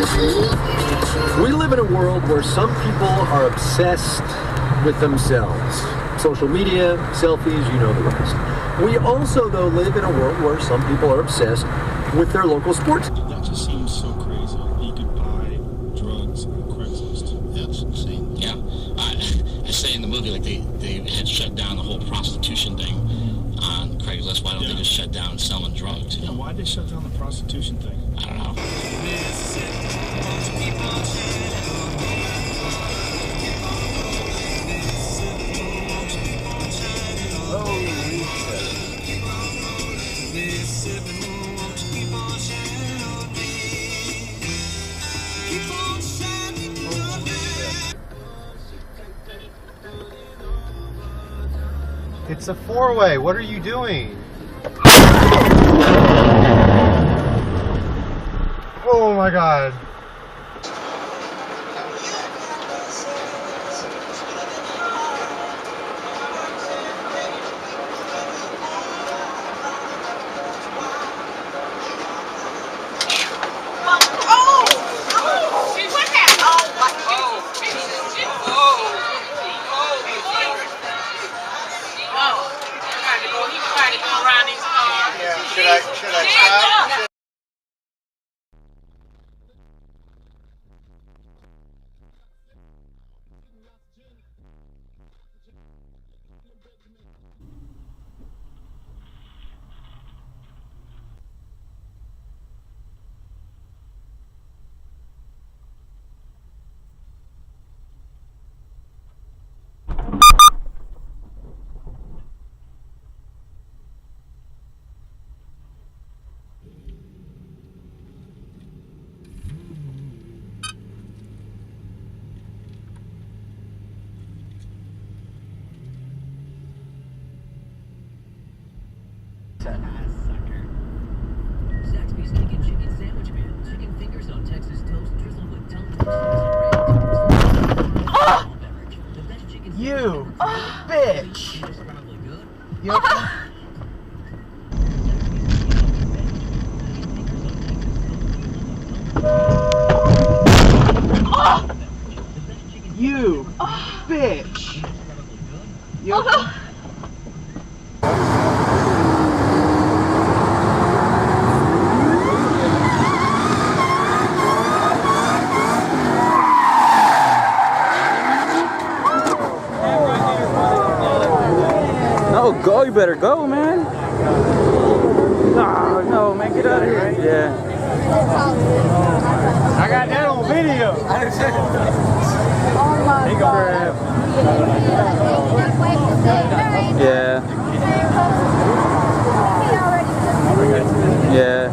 We live in a world where some people are obsessed with themselves. Social media, selfies, you know the rest. We also, though, live in a world where some people are obsessed with their local sports. That just seems so crazy. You could buy drugs on Craigslist. That's insane. Yeah. I say in the movie, like, they had shut down the whole prostitution thing on Craigslist. Why don't they just shut down selling drugs? Yeah, why'd they shut down the prostitution thing? I don't know. It's a four-way. What are you doing? Oh my God. Should I stop? Zaxby's Naked Chicken Sandwich Man. Chicken fingers on Texas toast, drizzled with tongue. You bitch! You You bitch! You No, go, you better go, man. No, no, man, get out of here. Yeah. I got that on video. Oh my God. Yeah. Yeah.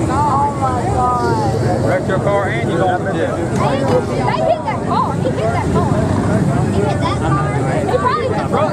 Oh my God. Wrecked your car and you lost it. They hit that car. He hit that car. He hit that car. He probably hit that car.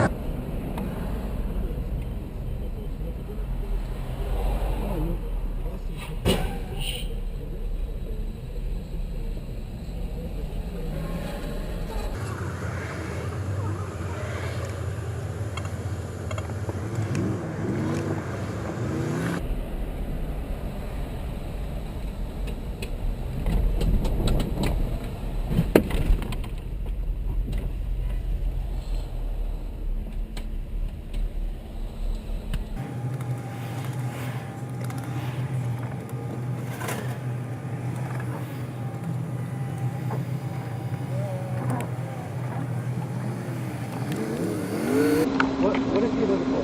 What is he looking for?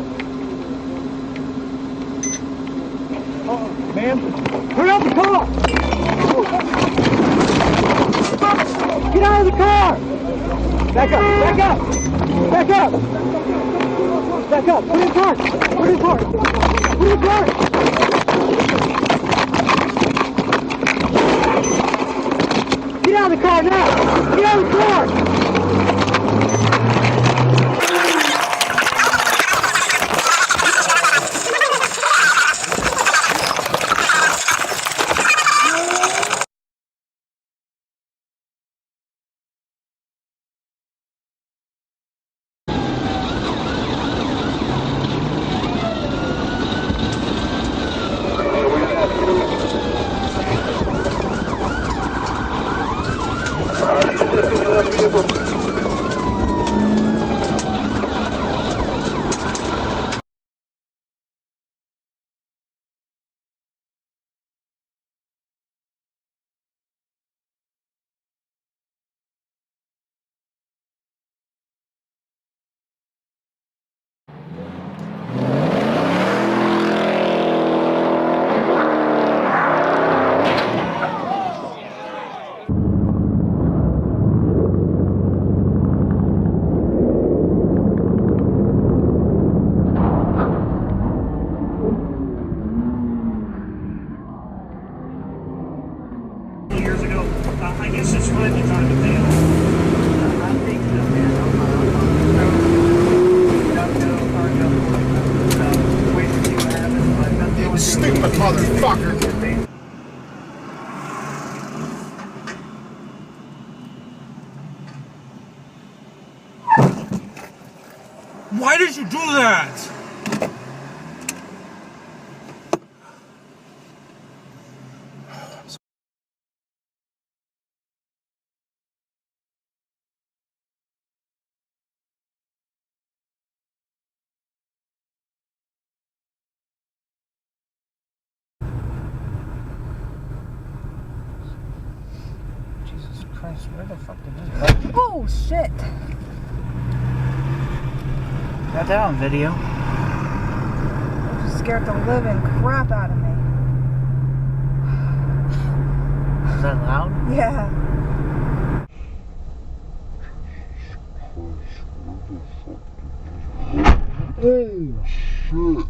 Oh, ma'am, turn out the car! Get out of the car! Back up! Back up! Back up! Back up! Put in park! Put in park! Put in park! Get out of the car now! Get out of the car! I guess it's finally time to bail. I think so, man. Wait to see what happens, but that's the only thing. Stupid motherfucker. Why did you do that? Jesus Christ, where the fuck did this go? Oh, shit! Got that on video. That just scared the living crap out of me. Is that loud? Yeah. Oh, shit.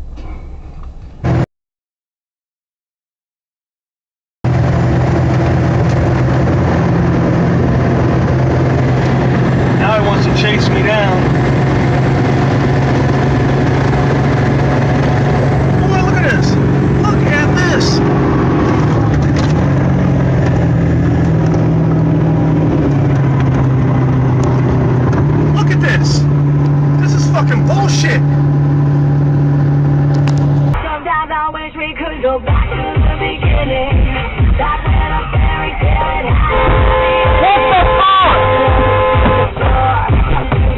Now he wants to chase me down. Oh, look at this. Look at this. Look at this. This is fucking bullshit. Sometimes I wish we could go back to the beginning. That's when a fairy tale had. What the fuck?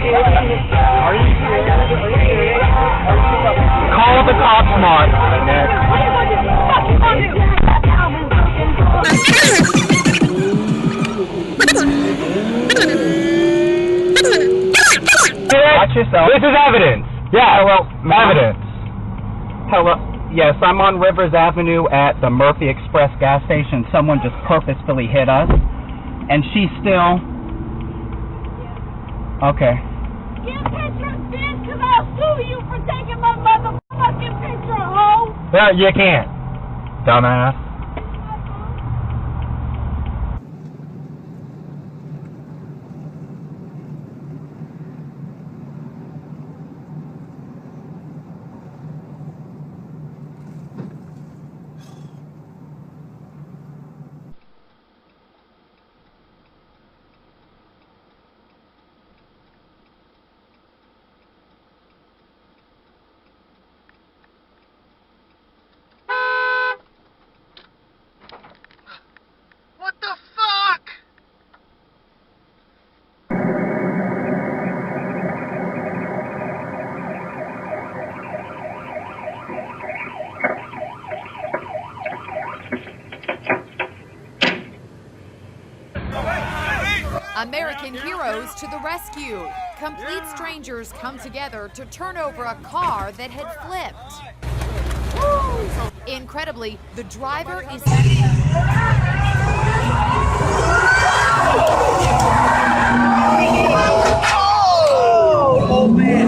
Are you serious? Call the cops, Mark. Watch yourself. This is evidence. Yeah, well, evidence. Hello. Yes, I'm on Rivers Avenue at the Murphy Express gas station. Someone just purposefully hit us, and she's still. Okay. Get pictures, bitch, because I'll sue you for taking my motherfucking picture, hoe. Yeah, you can't, dumbass. What the fuck? American heroes to the rescue. Complete strangers come together to turn over a car that had flipped. Incredibly, the driver is... Oh man.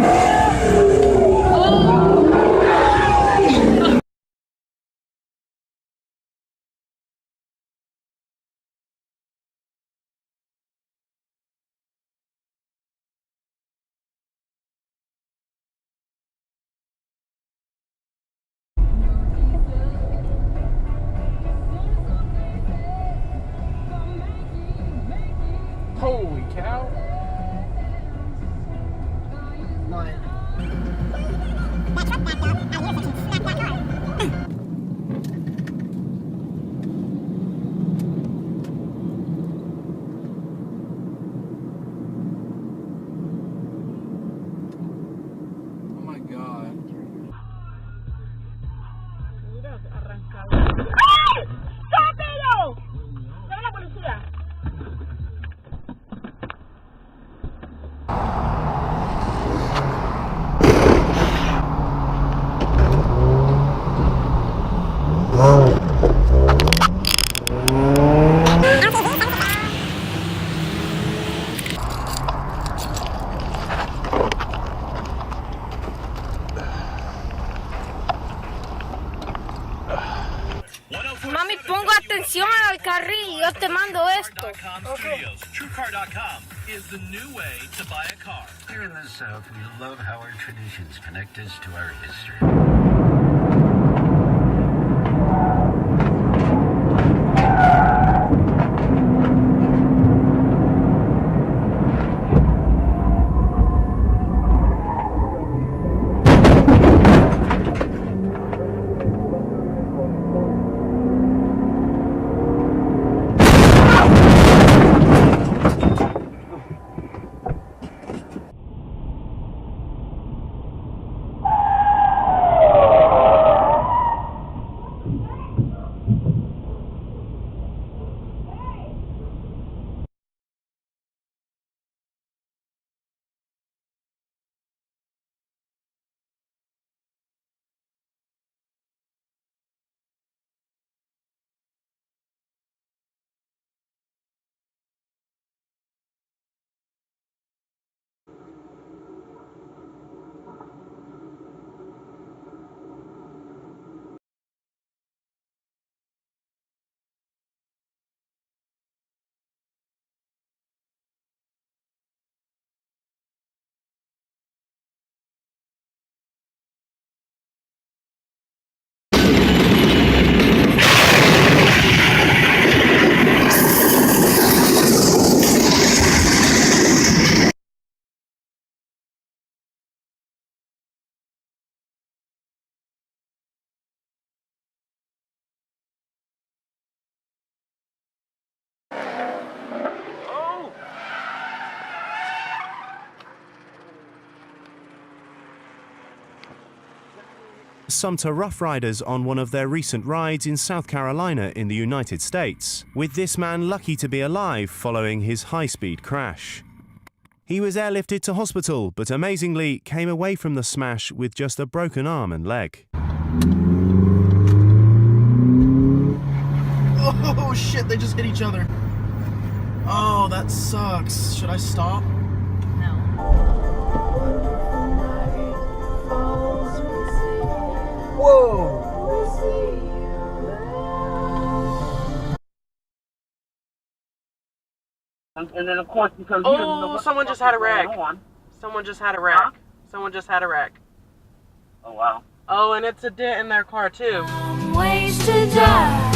Holy cow. Oh my god. ¡Sápelo! ¡Llama a la policía! Mami, pongo atención al carril. Yo te mando esto. Okay. TrueCar.com is the new way to buy a car. Here in the South, we love how our traditions connect us to our history. Sumter Rough Riders on one of their recent rides in South Carolina in the United States, with this man lucky to be alive following his high-speed crash. He was airlifted to hospital, but amazingly came away from the smash with just a broken arm and leg. Oh shit, they just hit each other. Oh, that sucks. Should I stop? Whoa! And then, of course, because someone just had a wreck. Someone just had a wreck. Huh? Someone just had a wreck. Oh, wow. Oh, and it's a dent in their car, too. Ways to die.